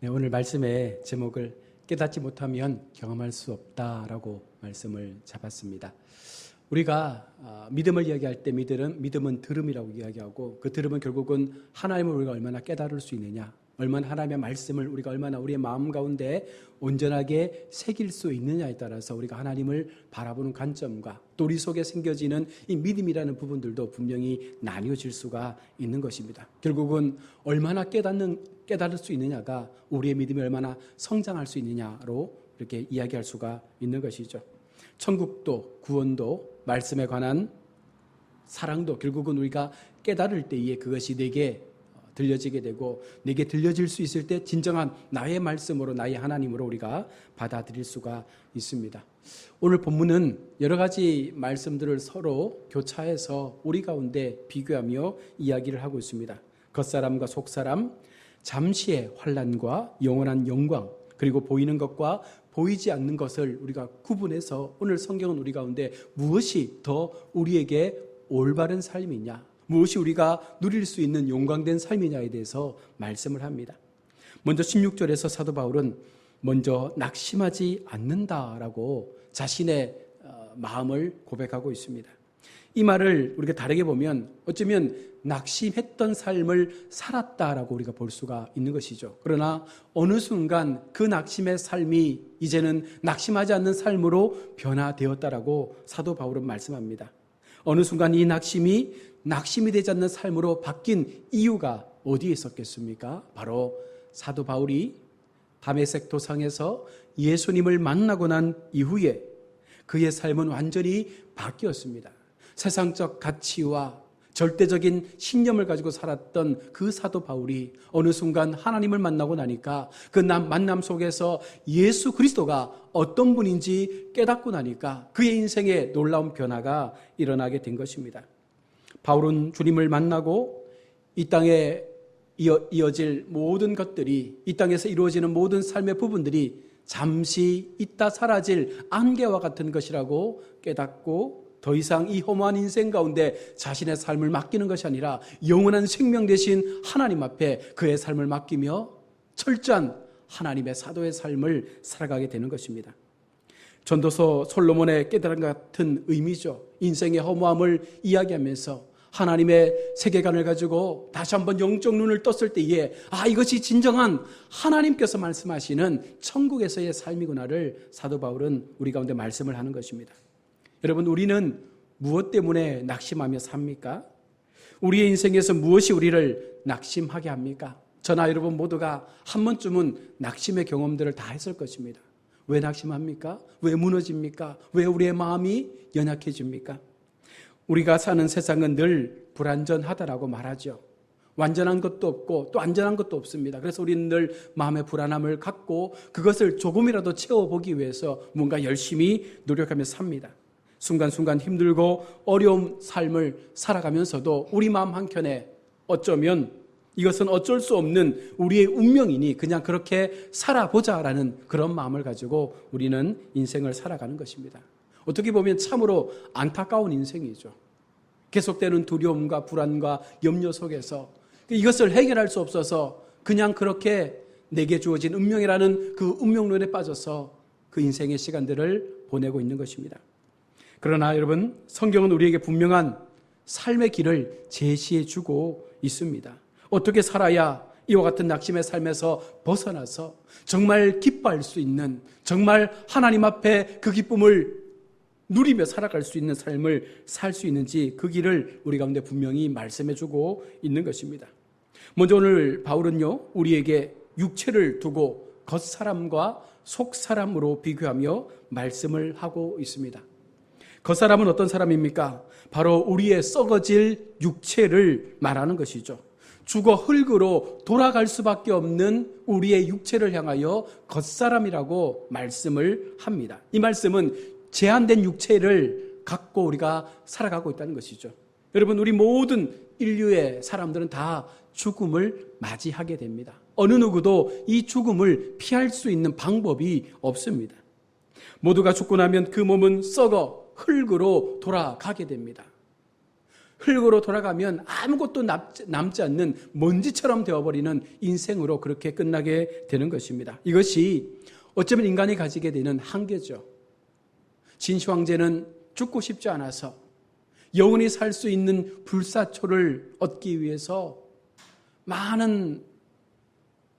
네, 오늘 말씀의 제목을 깨닫지 못하면 경험할 수 없다라고 말씀을 잡았습니다. 우리가 믿음을 이야기할 때 믿음은 들음이라고 이야기하고, 그 들음은 결국은 하나님을 우리가 얼마나 깨달을 수 있느냐, 얼마나 하나님의 말씀을 우리가 얼마나 우리의 마음 가운데 온전하게 새길 수 있느냐에 따라서 우리가 하나님을 바라보는 관점과 또 우리 속에 생겨지는 이 믿음이라는 부분들도 분명히 나뉘어질 수가 있는 것입니다. 결국은 얼마나 깨달을 수 있느냐가 우리의 믿음이 얼마나 성장할 수 있느냐로 이렇게 이야기할 수가 있는 것이죠. 천국도 구원도 말씀에 관한 사랑도 결국은 우리가 깨달을 때에 그것이 내게 들려지게 되고, 내게 들려질 수 있을 때 진정한 나의 말씀으로, 나의 하나님으로 우리가 받아들일 수가 있습니다. 오늘 본문은 여러 가지 말씀들을 서로 교차해서 우리 가운데 비교하며 이야기를 하고 있습니다. 겉사람과 속사람, 잠시의 환난과 영원한 영광, 그리고 보이는 것과 보이지 않는 것을 우리가 구분해서 오늘 성경은 우리 가운데 무엇이 더 우리에게 올바른 삶이냐, 무엇이 우리가 누릴 수 있는 영광된 삶이냐에 대해서 말씀을 합니다. 먼저 16절에서 사도 바울은 먼저 낙심하지 않는다라고 자신의 마음을 고백하고 있습니다. 이 말을 우리가 다르게 보면 어쩌면 낙심했던 삶을 살았다라고 우리가 볼 수가 있는 것이죠. 그러나 어느 순간 그 낙심의 삶이 이제는 낙심하지 않는 삶으로 변화되었다라고 사도 바울은 말씀합니다. 어느 순간 이 낙심이 되지 않는 삶으로 바뀐 이유가 어디에 있었겠습니까? 바로 사도 바울이 다메섹 도상에서 예수님을 만나고 난 이후에 그의 삶은 완전히 바뀌었습니다. 세상적 가치와 절대적인 신념을 가지고 살았던 그 사도 바울이 어느 순간 하나님을 만나고 나니까 그 만남 속에서 예수 그리스도가 어떤 분인지 깨닫고 나니까 그의 인생에 놀라운 변화가 일어나게 된 것입니다. 바울은 주님을 만나고 이 땅에 이어질 모든 것들이, 이 땅에서 이루어지는 모든 삶의 부분들이 잠시 있다 사라질 안개와 같은 것이라고 깨닫고 더 이상 이 허무한 인생 가운데 자신의 삶을 맡기는 것이 아니라 영원한 생명 되신 하나님 앞에 그의 삶을 맡기며 철저한 하나님의 사도의 삶을 살아가게 되는 것입니다. 전도서 솔로몬의 깨달음 같은 의미죠. 인생의 허무함을 이야기하면서 하나님의 세계관을 가지고 다시 한번 영적 눈을 떴을 때에 이것이 진정한 하나님께서 말씀하시는 천국에서의 삶이구나를 사도 바울은 우리 가운데 말씀을 하는 것입니다. 여러분, 우리는 무엇 때문에 낙심하며 삽니까? 우리의 인생에서 무엇이 우리를 낙심하게 합니까? 저나 여러분 모두가 한 번쯤은 낙심의 경험들을 다 했을 것입니다. 왜 낙심합니까? 왜 무너집니까? 왜 우리의 마음이 연약해집니까? 우리가 사는 세상은 늘 불안전하다라고 말하죠. 완전한 것도 없고 또 안전한 것도 없습니다. 그래서 우리는 늘 마음의 불안함을 갖고 그것을 조금이라도 채워보기 위해서 뭔가 열심히 노력하며 삽니다. 순간순간 힘들고 어려운 삶을 살아가면서도 우리 마음 한켠에 어쩌면 이것은 어쩔 수 없는 우리의 운명이니 그냥 그렇게 살아보자라는 그런 마음을 가지고 우리는 인생을 살아가는 것입니다. 어떻게 보면 참으로 안타까운 인생이죠. 계속되는 두려움과 불안과 염려 속에서 이것을 해결할 수 없어서 그냥 그렇게 내게 주어진 운명이라는 그 운명론에 빠져서 그 인생의 시간들을 보내고 있는 것입니다. 그러나 여러분, 성경은 우리에게 분명한 삶의 길을 제시해 주고 있습니다. 어떻게 살아야 이와 같은 낙심의 삶에서 벗어나서 정말 기뻐할 수 있는, 정말 하나님 앞에 그 기쁨을 누리며 살아갈 수 있는 삶을 살 수 있는지 그 길을 우리 가운데 분명히 말씀해 주고 있는 것입니다. 먼저 오늘 바울은요, 우리에게 육체를 두고 겉사람과 속사람으로 비교하며 말씀을 하고 있습니다. 겉사람은 어떤 사람입니까? 바로 우리의 썩어질 육체를 말하는 것이죠. 죽어 흙으로 돌아갈 수밖에 없는 우리의 육체를 향하여 겉사람이라고 말씀을 합니다. 이 말씀은 제한된 육체를 갖고 우리가 살아가고 있다는 것이죠. 여러분, 우리 모든 인류의 사람들은 다 죽음을 맞이하게 됩니다. 어느 누구도 이 죽음을 피할 수 있는 방법이 없습니다. 모두가 죽고 나면 그 몸은 썩어 흙으로 돌아가게 됩니다. 흙으로 돌아가면 아무것도 남지 않는 먼지처럼 되어버리는 인생으로 그렇게 끝나게 되는 것입니다. 이것이 어쩌면 인간이 가지게 되는 한계죠. 진시 황제는 죽고 싶지 않아서 영원히 살 수 있는 불사초를 얻기 위해서 많은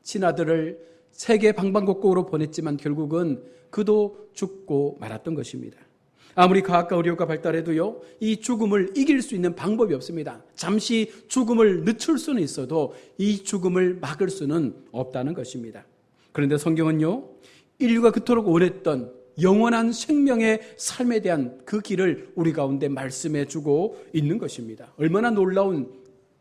신하들을 세계 방방곡곡으로 보냈지만 결국은 그도 죽고 말았던 것입니다. 아무리 과학과 의료가 발달해도요, 이 죽음을 이길 수 있는 방법이 없습니다. 잠시 죽음을 늦출 수는 있어도 이 죽음을 막을 수는 없다는 것입니다. 그런데 성경은요, 인류가 그토록 원했던 영원한 생명의 삶에 대한 그 길을 우리 가운데 말씀해 주고 있는 것입니다. 얼마나 놀라운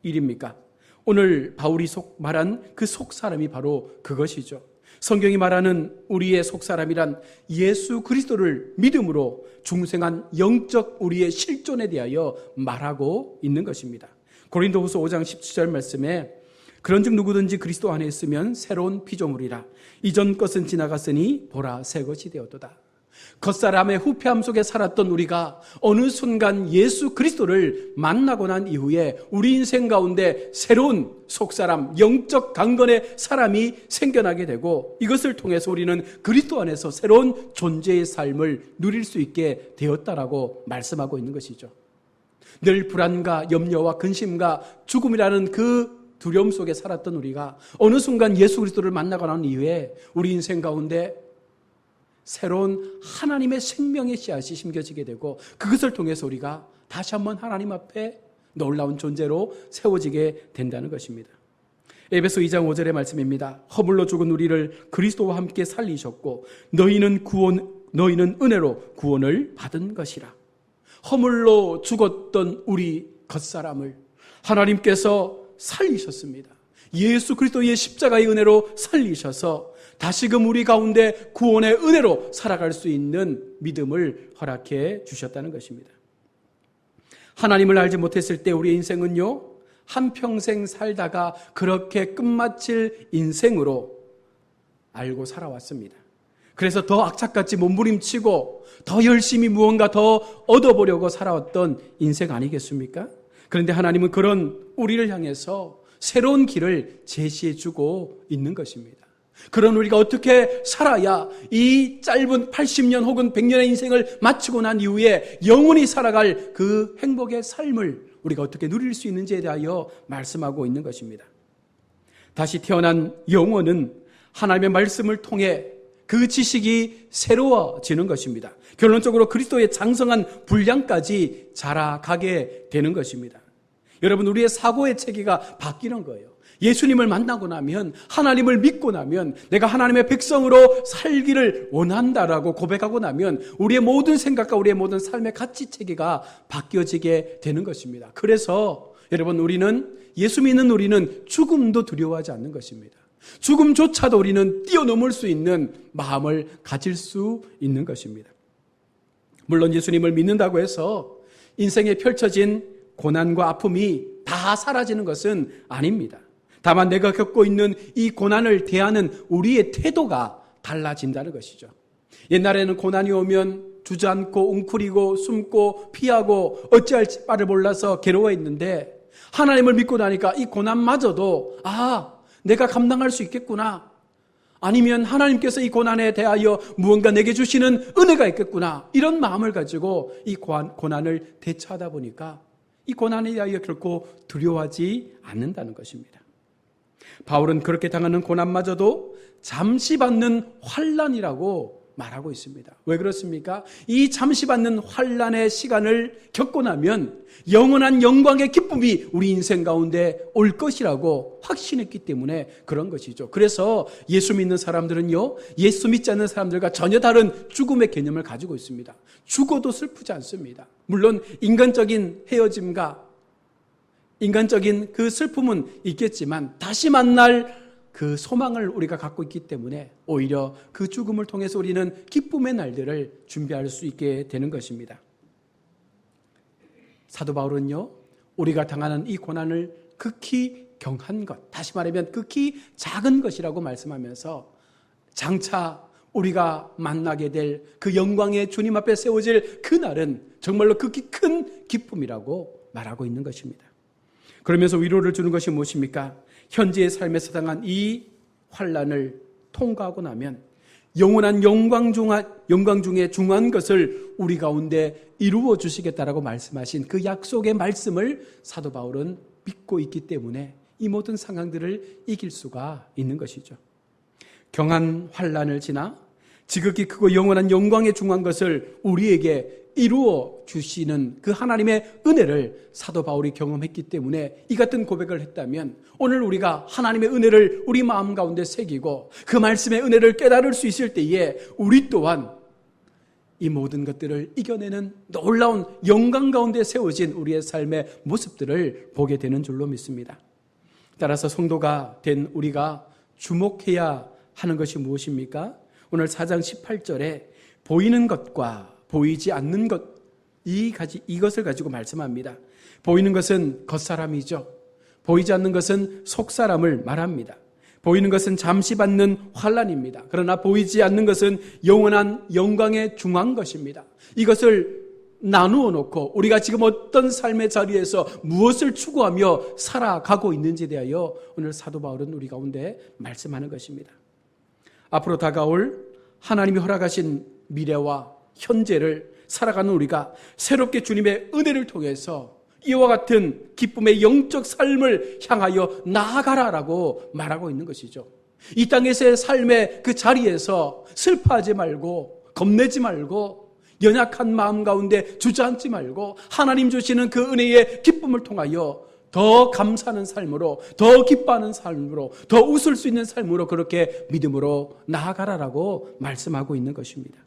일입니까? 오늘 바울이 말한 그 속사람이 바로 그것이죠. 성경이 말하는 우리의 속사람이란 예수 그리스도를 믿음으로 중생한 영적 우리의 실존에 대하여 말하고 있는 것입니다. 고린도후서 5장 17절 말씀에 그런즉 누구든지 그리스도 안에 있으면 새로운 피조물이라 이전 것은 지나갔으니 보라 새 것이 되었도다. 겉사람의 후패함 속에 살았던 우리가 어느 순간 예수 그리스도를 만나고 난 이후에 우리 인생 가운데 새로운 속사람, 영적 강건의 사람이 생겨나게 되고 이것을 통해서 우리는 그리스도 안에서 새로운 존재의 삶을 누릴 수 있게 되었다라고 말씀하고 있는 것이죠. 늘 불안과 염려와 근심과 죽음이라는 그 두려움 속에 살았던 우리가 어느 순간 예수 그리스도를 만나고 난 이후에 우리 인생 가운데 새로운 하나님의 생명의 씨앗이 심겨지게 되고 그것을 통해서 우리가 다시 한번 하나님 앞에 놀라운 존재로 세워지게 된다는 것입니다. 에베소 2장 5절의 말씀입니다. 허물로 죽은 우리를 그리스도와 함께 살리셨고 너희는 은혜로 구원을 받은 것이라. 허물로 죽었던 우리 겉사람을 하나님께서 살리셨습니다. 예수 그리스도의 십자가의 은혜로 살리셔서 다시금 우리 가운데 구원의 은혜로 살아갈 수 있는 믿음을 허락해 주셨다는 것입니다. 하나님을 알지 못했을 때 우리의 인생은요, 한평생 살다가 그렇게 끝마칠 인생으로 알고 살아왔습니다. 그래서 더 악착같이 몸부림치고 더 열심히 무언가 더 얻어보려고 살아왔던 인생 아니겠습니까? 그런데 하나님은 그런 우리를 향해서 새로운 길을 제시해주고 있는 것입니다. 그런 우리가 어떻게 살아야 이 짧은 80년 혹은 100년의 인생을 마치고 난 이후에 영원히 살아갈 그 행복의 삶을 우리가 어떻게 누릴 수 있는지에 대하여 말씀하고 있는 것입니다. 다시 태어난 영혼은 하나님의 말씀을 통해 그 지식이 새로워지는 것입니다. 결론적으로 그리스도의 장성한 분량까지 자라가게 되는 것입니다. 여러분, 우리의 사고의 체계가 바뀌는 거예요. 예수님을 만나고 나면, 하나님을 믿고 나면, 내가 하나님의 백성으로 살기를 원한다라고 고백하고 나면 우리의 모든 생각과 우리의 모든 삶의 가치 체계가 바뀌어지게 되는 것입니다. 그래서 여러분, 예수 믿는 우리는 죽음도 두려워하지 않는 것입니다. 죽음조차도 우리는 뛰어넘을 수 있는 마음을 가질 수 있는 것입니다. 물론 예수님을 믿는다고 해서 인생에 펼쳐진 고난과 아픔이 다 사라지는 것은 아닙니다. 다만 내가 겪고 있는 이 고난을 대하는 우리의 태도가 달라진다는 것이죠. 옛날에는 고난이 오면 주저앉고 웅크리고 숨고 피하고 어찌할 바를 몰라서 괴로워했는데 하나님을 믿고 나니까 이 고난마저도 내가 감당할 수 있겠구나. 아니면 하나님께서 이 고난에 대하여 무언가 내게 주시는 은혜가 있겠구나. 이런 마음을 가지고 이 고난을 대처하다 보니까 이 고난에 대하여 결코 두려워하지 않는다는 것입니다. 바울은 그렇게 당하는 고난마저도 잠시 받는 환난이라고 말하고 있습니다. 왜 그렇습니까? 이 잠시 받는 환난의 시간을 겪고 나면 영원한 영광의 기쁨이 우리 인생 가운데 올 것이라고 확신했기 때문에 그런 것이죠. 그래서 예수 믿는 사람들은요, 예수 믿지 않는 사람들과 전혀 다른 죽음의 개념을 가지고 있습니다. 죽어도 슬프지 않습니다. 물론 인간적인 헤어짐과 인간적인 그 슬픔은 있겠지만 다시 만날 그 소망을 우리가 갖고 있기 때문에 오히려 그 죽음을 통해서 우리는 기쁨의 날들을 준비할 수 있게 되는 것입니다. 사도 바울은요, 우리가 당하는 이 고난을 극히 경한 것, 다시 말하면 극히 작은 것이라고 말씀하면서 장차 우리가 만나게 될 그 영광의 주님 앞에 세워질 그날은 정말로 극히 큰 기쁨이라고 말하고 있는 것입니다. 그러면서 위로를 주는 것이 무엇입니까? 현재의 삶에서 당한 이 환난을 통과하고 나면 영원한 영광 중에 중요한 것을 우리 가운데 이루어 주시겠다라고 말씀하신 그 약속의 말씀을 사도 바울은 믿고 있기 때문에 이 모든 상황들을 이길 수가 있는 것이죠. 경한 환난을 지나 지극히 크고 영원한 영광에 중요한 것을 우리에게 이루어 주시는 그 하나님의 은혜를 사도 바울이 경험했기 때문에 이 같은 고백을 했다면 오늘 우리가 하나님의 은혜를 우리 마음 가운데 새기고 그 말씀의 은혜를 깨달을 수 있을 때에 우리 또한 이 모든 것들을 이겨내는 놀라운 영광 가운데 세워진 우리의 삶의 모습들을 보게 되는 줄로 믿습니다. 따라서 성도가 된 우리가 주목해야 하는 것이 무엇입니까? 오늘 4장 18절에 보이는 것과 보이지 않는 것, 이것을 가지고 말씀합니다. 보이는 것은 겉사람이죠. 보이지 않는 것은 속사람을 말합니다. 보이는 것은 잠시 받는 환난입니다. 그러나 보이지 않는 것은 영원한 영광에 중한 것입니다. 이것을 나누어 놓고 우리가 지금 어떤 삶의 자리에서 무엇을 추구하며 살아가고 있는지에 대하여 오늘 사도 바울은 우리 가운데 말씀하는 것입니다. 앞으로 다가올 하나님이 허락하신 미래와 현재를 살아가는 우리가 새롭게 주님의 은혜를 통해서 이와 같은 기쁨의 영적 삶을 향하여 나아가라라고 말하고 있는 것이죠. 이 땅에서의 삶의 그 자리에서 슬퍼하지 말고 겁내지 말고 연약한 마음 가운데 주저앉지 말고 하나님 주시는 그 은혜의 기쁨을 통하여 더 감사하는 삶으로, 더 기뻐하는 삶으로, 더 웃을 수 있는 삶으로 그렇게 믿음으로 나아가라라고 말씀하고 있는 것입니다.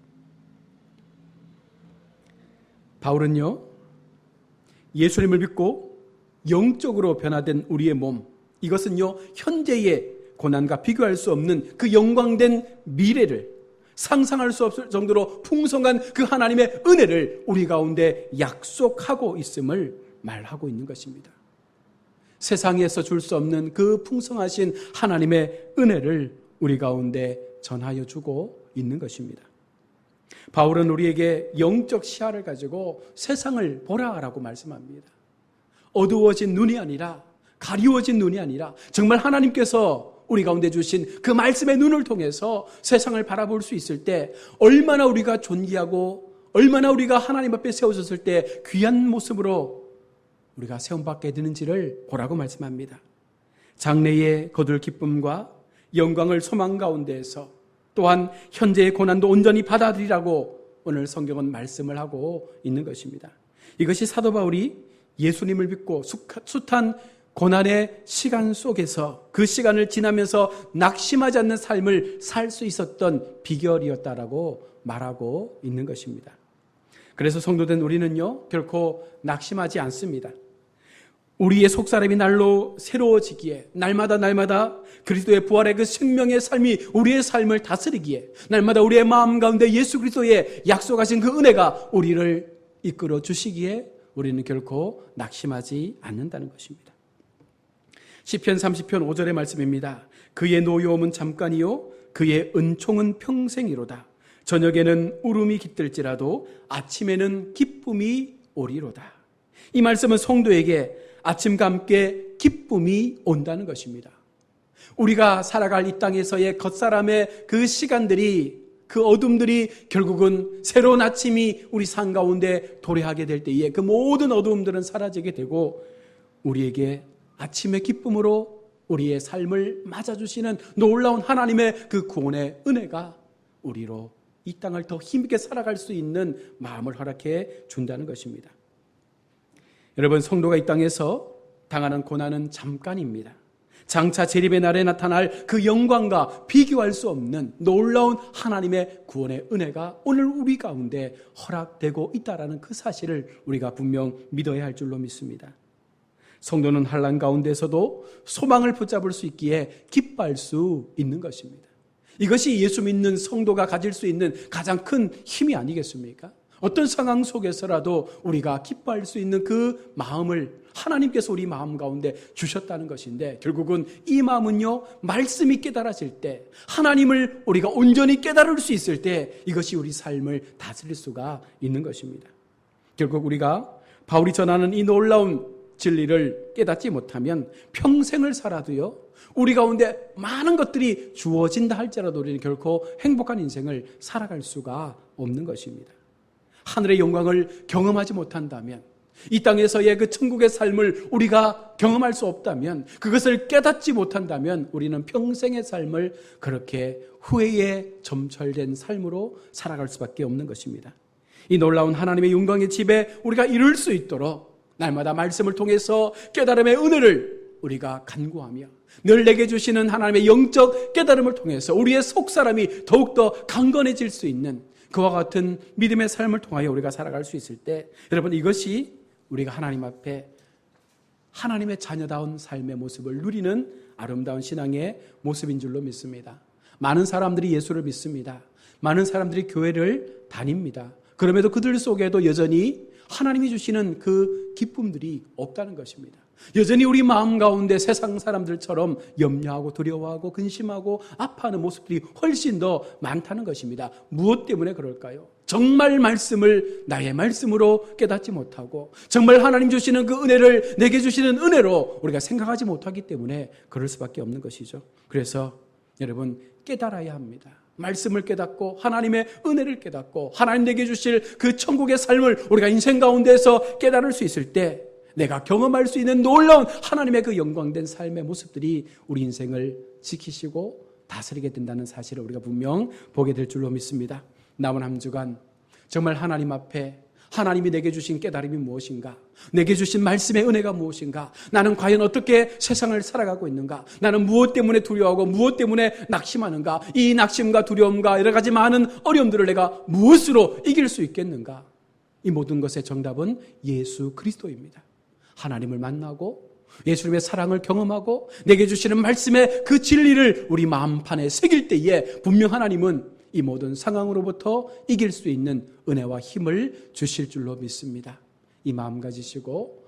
바울은요, 예수님을 믿고 영적으로 변화된 우리의 몸, 이것은요, 현재의 고난과 비교할 수 없는 그 영광된 미래를 상상할 수 없을 정도로 풍성한 그 하나님의 은혜를 우리 가운데 약속하고 있음을 말하고 있는 것입니다. 세상에서 줄 수 없는 그 풍성하신 하나님의 은혜를 우리 가운데 전하여 주고 있는 것입니다. 바울은 우리에게 영적 시야를 가지고 세상을 보라라고 말씀합니다. 어두워진 눈이 아니라, 가리워진 눈이 아니라 정말 하나님께서 우리 가운데 주신 그 말씀의 눈을 통해서 세상을 바라볼 수 있을 때 얼마나 우리가 존귀하고 얼마나 우리가 하나님 앞에 세워졌을 때 귀한 모습으로 우리가 세움받게 되는지를 보라고 말씀합니다. 장래의 거둘 기쁨과 영광을 소망 가운데에서 또한 현재의 고난도 온전히 받아들이라고 오늘 성경은 말씀을 하고 있는 것입니다. 이것이 사도 바울이 예수님을 믿고 숱한 고난의 시간 속에서 그 시간을 지나면서 낙심하지 않는 삶을 살 수 있었던 비결이었다라고 말하고 있는 것입니다. 그래서 성도된 우리는요, 결코 낙심하지 않습니다. 우리의 속사람이 날로 새로워지기에 날마다 그리스도의 부활의 그 생명의 삶이 우리의 삶을 다스리기에 날마다 우리의 마음 가운데 예수 그리스도의 약속하신 그 은혜가 우리를 이끌어 주시기에 우리는 결코 낙심하지 않는다는 것입니다. 시편 30편 5절의 말씀입니다. 그의 노여움은 잠깐이요 그의 은총은 평생이로다. 저녁에는 울음이 깃들지라도 아침에는 기쁨이 오리로다. 이 말씀은 성도에게 아침과 함께 기쁨이 온다는 것입니다. 우리가 살아갈 이 땅에서의 겉사람의 그 시간들이, 그 어둠들이 결국은 새로운 아침이 우리 삶 가운데 도래하게 될 때에 그 모든 어두움들은 사라지게 되고 우리에게 아침의 기쁨으로 우리의 삶을 맞아주시는 놀라운 하나님의 그 구원의 은혜가 우리로 이 땅을 더 힘있게 살아갈 수 있는 마음을 허락해 준다는 것입니다. 여러분, 성도가 이 땅에서 당하는 고난은 잠깐입니다. 장차 재림의 날에 나타날 그 영광과 비교할 수 없는 놀라운 하나님의 구원의 은혜가 오늘 우리 가운데 허락되고 있다는 그 사실을 우리가 분명 믿어야 할 줄로 믿습니다. 성도는 환난 가운데서도 소망을 붙잡을 수 있기에 기뻐할 수 있는 것입니다. 이것이 예수 믿는 성도가 가질 수 있는 가장 큰 힘이 아니겠습니까? 어떤 상황 속에서라도 우리가 기뻐할 수 있는 그 마음을 하나님께서 우리 마음 가운데 주셨다는 것인데 결국은 이 마음은요, 말씀이 깨달아질 때, 하나님을 우리가 온전히 깨달을 수 있을 때 이것이 우리 삶을 다스릴 수가 있는 것입니다. 결국 우리가 바울이 전하는 이 놀라운 진리를 깨닫지 못하면 평생을 살아도요, 우리 가운데 많은 것들이 주어진다 할지라도 우리는 결코 행복한 인생을 살아갈 수가 없는 것입니다. 하늘의 영광을 경험하지 못한다면, 이 땅에서의 그 천국의 삶을 우리가 경험할 수 없다면, 그것을 깨닫지 못한다면 우리는 평생의 삶을 그렇게 후회에 점철된 삶으로 살아갈 수밖에 없는 것입니다. 이 놀라운 하나님의 영광의 집에 우리가 이룰 수 있도록 날마다 말씀을 통해서 깨달음의 은혜를 우리가 간구하며 늘 내게 주시는 하나님의 영적 깨달음을 통해서 우리의 속사람이 더욱더 강건해질 수 있는 그와 같은 믿음의 삶을 통하여 우리가 살아갈 수 있을 때, 여러분, 이것이 우리가 하나님 앞에 하나님의 자녀다운 삶의 모습을 누리는 아름다운 신앙의 모습인 줄로 믿습니다. 많은 사람들이 예수를 믿습니다. 많은 사람들이 교회를 다닙니다. 그럼에도 그들 속에도 여전히 하나님이 주시는 그 기쁨들이 없다는 것입니다. 여전히 우리 마음 가운데 세상 사람들처럼 염려하고 두려워하고 근심하고 아파하는 모습들이 훨씬 더 많다는 것입니다. 무엇 때문에 그럴까요? 정말 말씀을 나의 말씀으로 깨닫지 못하고 정말 하나님 주시는 그 은혜를 내게 주시는 은혜로 우리가 생각하지 못하기 때문에 그럴 수밖에 없는 것이죠. 그래서 여러분, 깨달아야 합니다. 말씀을 깨닫고 하나님의 은혜를 깨닫고 하나님 내게 주실 그 천국의 삶을 우리가 인생 가운데서 깨달을 수 있을 때 내가 경험할 수 있는 놀라운 하나님의 그 영광된 삶의 모습들이 우리 인생을 지키시고 다스리게 된다는 사실을 우리가 분명 보게 될 줄로 믿습니다. 남은 한 주간 정말 하나님 앞에 하나님이 내게 주신 깨달음이 무엇인가? 내게 주신 말씀의 은혜가 무엇인가? 나는 과연 어떻게 세상을 살아가고 있는가? 나는 무엇 때문에 두려워하고 무엇 때문에 낙심하는가? 이 낙심과 두려움과 여러 가지 많은 어려움들을 내가 무엇으로 이길 수 있겠는가? 이 모든 것의 정답은 예수 그리스도입니다. 하나님을 만나고 예수님의 사랑을 경험하고 내게 주시는 말씀의 그 진리를 우리 마음판에 새길 때에 분명 하나님은 이 모든 상황으로부터 이길 수 있는 은혜와 힘을 주실 줄로 믿습니다. 이 마음 가지시고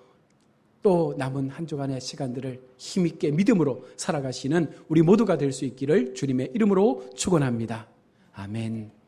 또 남은 한 주간의 시간들을 힘있게 믿음으로 살아가시는 우리 모두가 될 수 있기를 주님의 이름으로 축원합니다. 아멘.